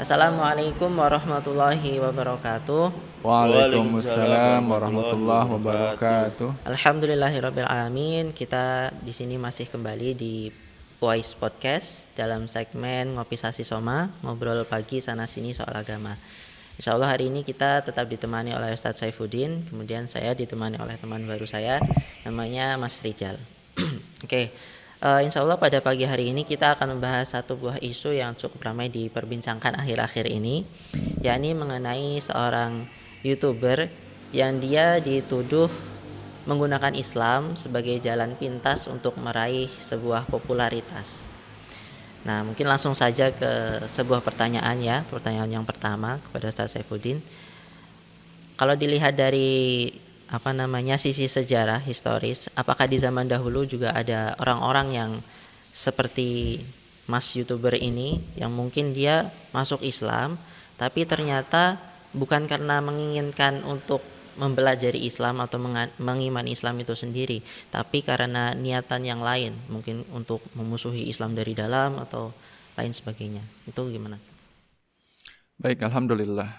Assalamualaikum warahmatullahi wabarakatuh. Waalaikumsalam Waalaikumsalam warahmatullahi warahmatullahi wabarakatuh. wabarakatuh. Alhamdulillahirabbil alamin. Kita di sini masih kembali di Voice Podcast dalam segmen Ngopi Sasi Soma, ngobrol pagi sana sini soal agama. Insya Allah hari ini kita tetap ditemani oleh Ustadz Saifuddin, kemudian saya ditemani oleh teman baru saya, namanya Mas Rijal. Oke, Insya Allah pada pagi hari ini kita akan membahas satu buah isu yang cukup ramai diperbincangkan akhir-akhir ini, yakni mengenai seorang YouTuber yang dia dituduh menggunakan Islam sebagai jalan pintas untuk meraih sebuah popularitas. Nah, mungkin langsung saja ke sebuah pertanyaan ya. Pertanyaan yang pertama kepada Ustaz Saifuddin. Kalau dilihat dari sisi sejarah historis, apakah di zaman dahulu juga ada orang-orang yang seperti Mas YouTuber ini yang mungkin dia masuk Islam tapi ternyata bukan karena menginginkan untuk mempelajari Islam atau mengimani Islam itu sendiri, tapi karena niatan yang lain, mungkin untuk memusuhi Islam dari dalam atau lain sebagainya. Itu gimana? Baik, alhamdulillah.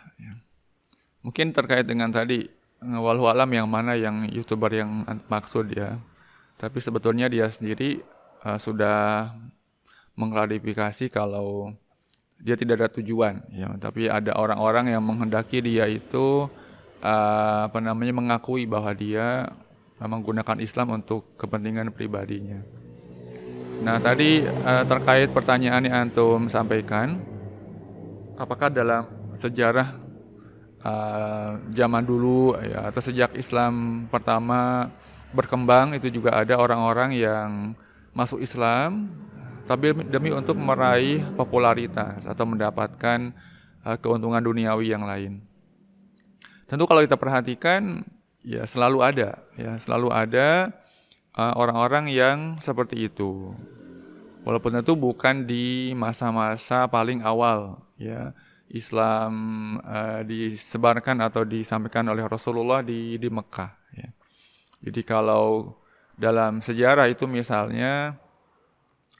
Mungkin terkait dengan tadi walau alam yang mana yang YouTuber yang maksud ya. Tapi sebetulnya dia sendiri sudah mengklarifikasi kalau dia tidak ada tujuan ya, tapi ada orang-orang yang menghendaki dia itu mengakui bahwa dia menggunakan Islam untuk kepentingan pribadinya. Nah, tadi terkait pertanyaan yang antum sampaikan, apakah dalam sejarah zaman dulu ya, atau sejak Islam pertama berkembang itu juga ada orang-orang yang masuk Islam tapi demi untuk meraih popularitas atau mendapatkan keuntungan duniawi yang lain. Tentu kalau kita perhatikan ya selalu ada orang-orang yang seperti itu. Walaupun tentu bukan di masa-masa paling awal ya. Islam disebarkan atau disampaikan oleh Rasulullah di Mekah ya. Jadi kalau dalam sejarah itu misalnya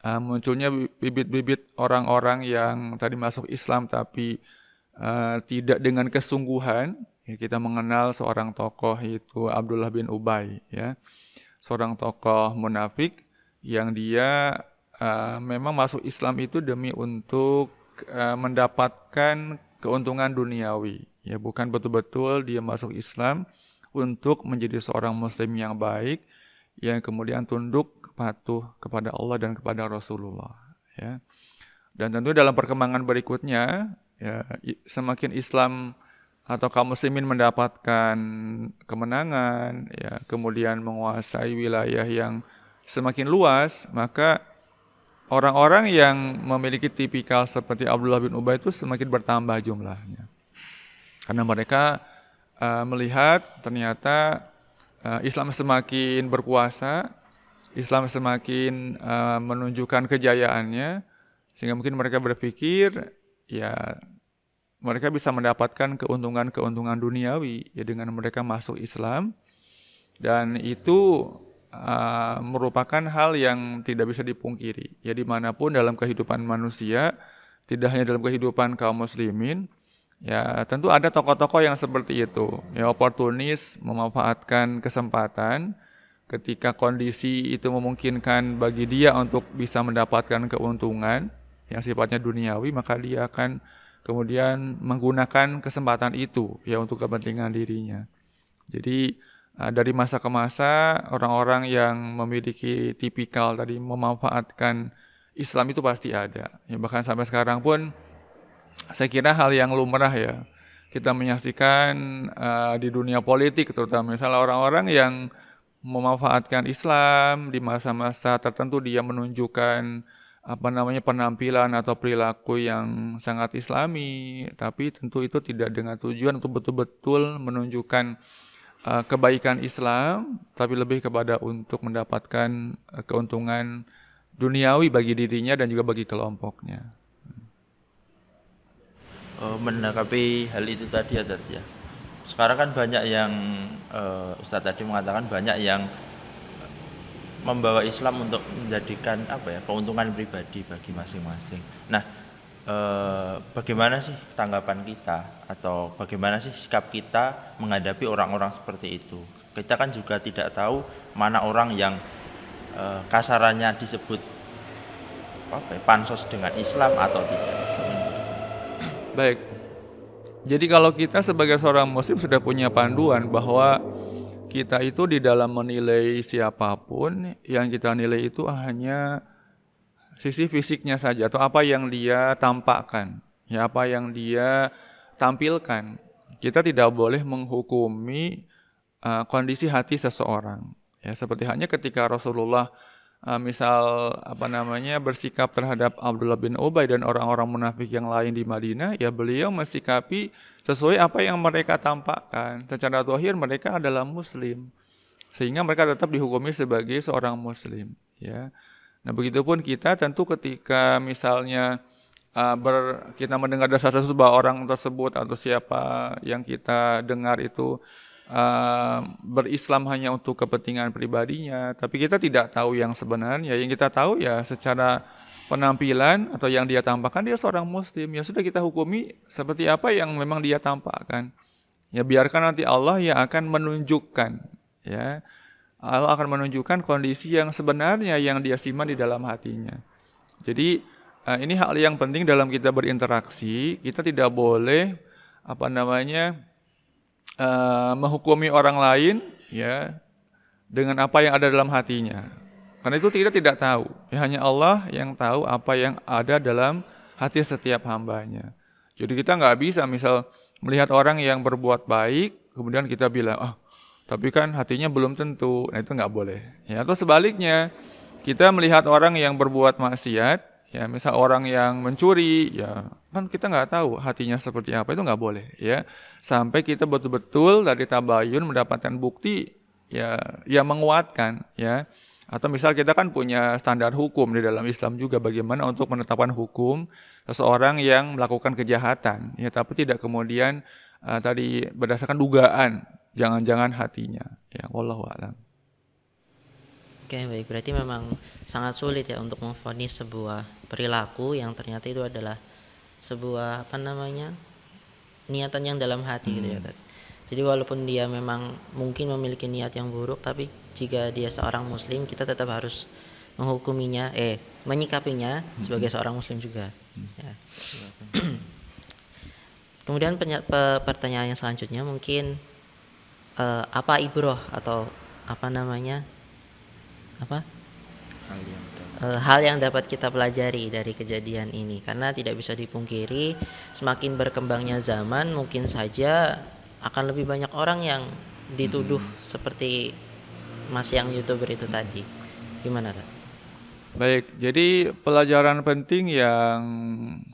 munculnya bibit-bibit orang-orang yang tadi masuk Islam tapi tidak dengan kesungguhan ya, kita mengenal seorang tokoh itu Abdullah bin Ubay ya. Seorang tokoh munafik yang dia memang masuk Islam itu demi untuk mendapatkan keuntungan duniawi ya, bukan betul-betul dia masuk Islam untuk menjadi seorang muslim yang baik yang kemudian tunduk patuh kepada Allah dan kepada Rasulullah ya. Dan tentu dalam perkembangan berikutnya ya, semakin Islam atau kaum muslimin mendapatkan kemenangan ya, kemudian menguasai wilayah yang semakin luas, maka orang-orang yang memiliki tipikal seperti Abdullah bin Ubay itu semakin bertambah jumlahnya. Karena mereka melihat ternyata Islam semakin berkuasa, Islam semakin menunjukkan kejayaannya, sehingga mungkin mereka berpikir ya mereka bisa mendapatkan keuntungan duniawi ya dengan mereka masuk Islam, dan itu merupakan hal yang tidak bisa dipungkiri ya, dimanapun dalam kehidupan manusia, tidak hanya dalam kehidupan kaum muslimin ya, tentu ada tokoh-tokoh yang seperti itu ya, oportunis, memanfaatkan kesempatan ketika kondisi itu memungkinkan bagi dia untuk bisa mendapatkan keuntungan yang sifatnya duniawi, maka dia akan kemudian menggunakan kesempatan itu ya untuk kepentingan dirinya. Jadi dari masa ke masa orang-orang yang memiliki tipikal tadi memanfaatkan Islam itu pasti ada. Ya, bahkan sampai sekarang pun saya kira hal yang lumrah ya. Kita menyaksikan di dunia politik terutama misalnya orang-orang yang memanfaatkan Islam di masa-masa tertentu, dia menunjukkan penampilan atau perilaku yang sangat Islami, tapi tentu itu tidak dengan tujuan untuk betul-betul menunjukkan kebaikan Islam, tapi lebih kepada untuk mendapatkan keuntungan duniawi bagi dirinya dan juga bagi kelompoknya. Menanggapi hal itu tadi ya. Sekarang kan banyak yang Ustadz tadi mengatakan banyak yang membawa Islam untuk menjadikan keuntungan pribadi bagi masing-masing. Nah, bagaimana sih tanggapan kita atau bagaimana sih sikap kita menghadapi orang-orang seperti itu. Kita kan juga tidak tahu mana orang yang kasarannya disebut pansos dengan Islam atau tidak. Baik. Jadi kalau kita sebagai seorang muslim sudah punya panduan bahwa kita itu di dalam menilai siapapun, yang kita nilai itu hanya sisi fisiknya saja atau apa yang dia tampakkan, ya apa yang dia tampilkan. Kita tidak boleh menghukumi kondisi hati seseorang. Ya seperti halnya ketika Rasulullah misal bersikap terhadap Abdullah bin Ubay dan orang-orang munafik yang lain di Madinah, ya beliau mensikapi sesuai apa yang mereka tampakkan. Secara zahir mereka adalah muslim, sehingga mereka tetap dihukumi sebagai seorang muslim, ya. Nah, begitupun kita tentu ketika misalnya kita mendengar dasar-dasar bahwa orang tersebut atau siapa yang kita dengar itu berislam hanya untuk kepentingan pribadinya, tapi kita tidak tahu yang sebenarnya. Yang kita tahu ya secara penampilan atau yang dia tampakkan dia seorang muslim, ya sudah kita hukumi seperti apa yang memang dia tampakkan. Ya biarkan nanti Allah yang akan menunjukkan, ya Allah akan menunjukkan kondisi yang sebenarnya yang dia simpan di dalam hatinya. Jadi ini hal yang penting dalam kita berinteraksi. Kita tidak boleh menghukumi orang lain ya dengan apa yang ada dalam hatinya. Karena itu kita tidak tahu. Ya, hanya Allah yang tahu apa yang ada dalam hati setiap hambanya. Jadi kita nggak bisa misal melihat orang yang berbuat baik, kemudian kita bilang, tapi kan hatinya belum tentu. Nah itu nggak boleh. Ya, atau sebaliknya, kita melihat orang yang berbuat maksiat, ya misal orang yang mencuri, ya kan kita nggak tahu hatinya seperti apa, itu nggak boleh, ya sampai kita betul-betul dari tabayun mendapatkan bukti, ya yang menguatkan, ya. Atau misal kita kan punya standar hukum di dalam Islam juga bagaimana untuk menetapkan hukum seseorang yang melakukan kejahatan, ya tapi tidak kemudian tadi berdasarkan dugaan, jangan-jangan hatinya, ya wallahu a'lam. Oke, baik. Berarti memang sangat sulit ya untuk memvonis sebuah perilaku yang ternyata itu adalah sebuah niatan yang dalam hati gitu ya. Jadi walaupun dia memang mungkin memiliki niat yang buruk, tapi jika dia seorang muslim, kita tetap harus menghukuminya, menyikapinya sebagai seorang muslim juga. Ya. Kemudian pertanyaan yang selanjutnya mungkin apa ibroh atau hal yang dapat kita pelajari dari kejadian ini, karena tidak bisa dipungkiri semakin berkembangnya zaman mungkin saja akan lebih banyak orang yang dituduh seperti Mas yang YouTuber itu tadi. Gimana, Kak? Baik, jadi pelajaran penting yang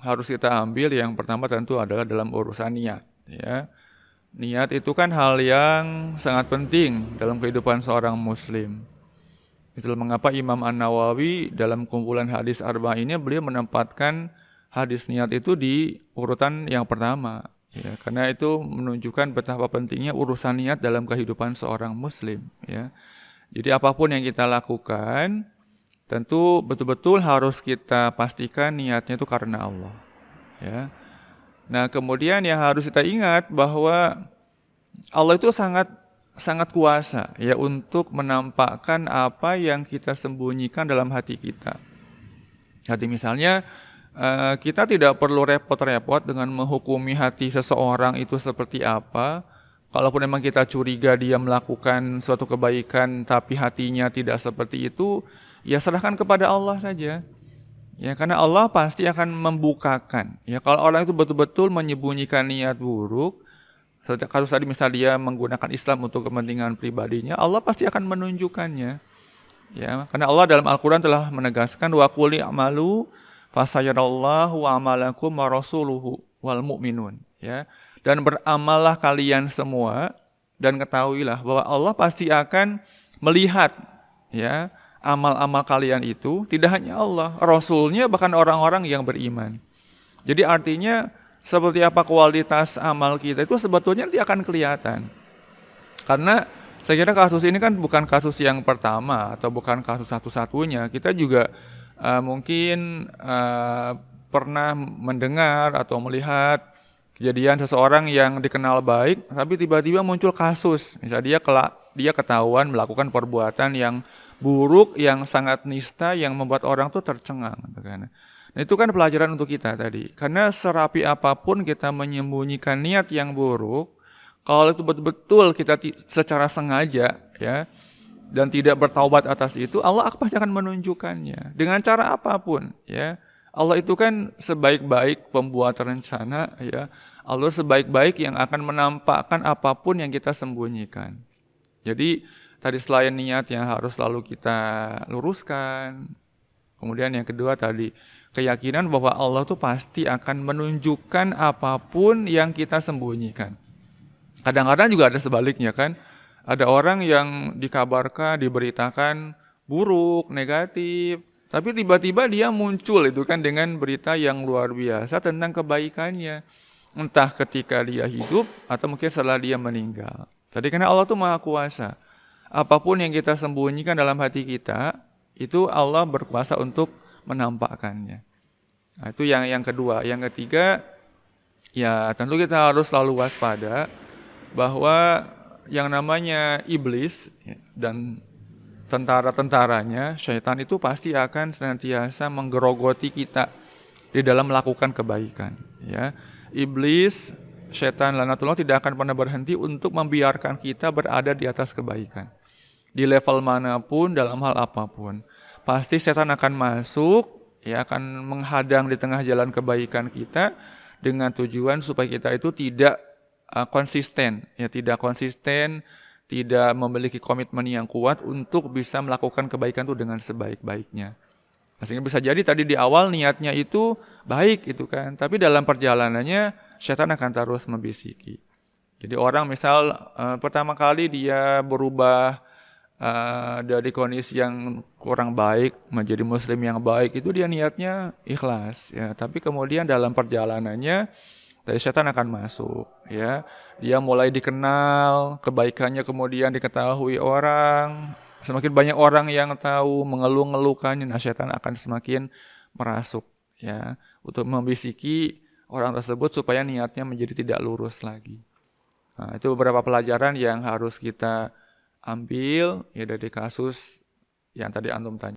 harus kita ambil yang pertama tentu adalah dalam urusan niat, ya. Niat itu kan hal yang sangat penting dalam kehidupan seorang muslim. Itulah mengapa Imam An-Nawawi dalam kumpulan hadis Arba'in ini beliau menempatkan hadis niat itu di urutan yang pertama. Ya, karena itu menunjukkan betapa pentingnya urusan niat dalam kehidupan seorang muslim. Ya. Jadi apapun yang kita lakukan, tentu betul-betul harus kita pastikan niatnya itu karena Allah. Ya. Nah kemudian yang harus kita ingat bahwa Allah itu sangat kuasa ya untuk menampakkan apa yang kita sembunyikan dalam hati kita. Hati misalnya kita tidak perlu repot-repot dengan menghukumi hati seseorang itu seperti apa. Kalaupun memang kita curiga dia melakukan suatu kebaikan tapi hatinya tidak seperti itu, ya serahkan kepada Allah saja. Ya karena Allah pasti akan membukakan. Ya kalau orang itu betul-betul menyembunyikan niat buruk, kalau tadi misal dia menggunakan Islam untuk kepentingan pribadinya, Allah pasti akan menunjukkannya. Ya, karena Allah dalam Al-Qur'an telah menegaskan wa qul i'malu fasayarallahu amalakum wa rasuluhu wal mu'minun, ya. Dan beramallah kalian semua dan ketahuilah bahwa Allah pasti akan melihat ya amal-amal kalian itu, tidak hanya Allah, Rasulnya bahkan orang-orang yang beriman. Jadi artinya seperti apa kualitas amal kita itu sebetulnya nanti akan kelihatan. Karena saya kira kasus ini kan bukan kasus yang pertama atau bukan kasus satu-satunya. Kita juga mungkin pernah mendengar atau melihat kejadian seseorang yang dikenal baik, tapi tiba-tiba muncul kasus, misalnya dia ketahuan melakukan perbuatan yang buruk, yang sangat nista, yang membuat orang tuh tercengang, gitu kan. Nah, itu kan pelajaran untuk kita tadi, karena serapi apapun kita menyembunyikan niat yang buruk, kalau itu betul-betul kita secara sengaja, ya, dan tidak bertaubat atas itu, Allah pasti akan menunjukkannya dengan cara apapun, ya. Allah itu kan sebaik-baik pembuat rencana, ya. Allah sebaik-baik yang akan menampakkan apapun yang kita sembunyikan. Jadi tadi selain niat yang harus selalu kita luruskan, kemudian yang kedua tadi keyakinan bahwa Allah tuh pasti akan menunjukkan apapun yang kita sembunyikan. Kadang-kadang juga ada sebaliknya kan. Ada orang yang dikabarkan, diberitakan buruk, negatif, tapi tiba-tiba dia muncul itu kan dengan berita yang luar biasa tentang kebaikannya. Entah ketika dia hidup atau mungkin setelah dia meninggal. Tadi karena Allah tuh Maha Kuasa. Apapun yang kita sembunyikan dalam hati kita, itu Allah berkuasa untuk menampakkannya. Nah, itu yang kedua. Yang ketiga, ya tentu kita harus selalu waspada bahwa yang namanya iblis dan tentara-tentaranya, syaitan itu pasti akan senantiasa menggerogoti kita di dalam melakukan kebaikan. Ya, iblis, syaitan laknatullah tidak akan pernah berhenti untuk membiarkan kita berada di atas kebaikan. Di level manapun, dalam hal apapun, pasti syaitan akan masuk, ya, akan menghadang di tengah jalan kebaikan kita dengan tujuan supaya kita itu tidak konsisten, ya, tidak memiliki komitmen yang kuat untuk bisa melakukan kebaikan itu dengan sebaik-baiknya. Sehingga bisa jadi tadi di awal niatnya itu baik itu kan, tapi dalam perjalanannya syaitan akan terus membisiki. Jadi orang misal pertama kali dia berubah dari kondisi yang kurang baik menjadi muslim yang baik, itu dia niatnya ikhlas, ya, tapi kemudian dalam perjalanannya dari syaitan akan masuk, ya. Dia mulai dikenal, kebaikannya kemudian diketahui orang. Semakin banyak orang yang tahu, mengeluh-ngeluhkannya, nah syaitan akan semakin merasuk, ya, untuk membisiki orang tersebut supaya niatnya menjadi tidak lurus lagi. Nah, itu beberapa pelajaran yang harus kita ambil, ya, dari kasus yang tadi antum tanya.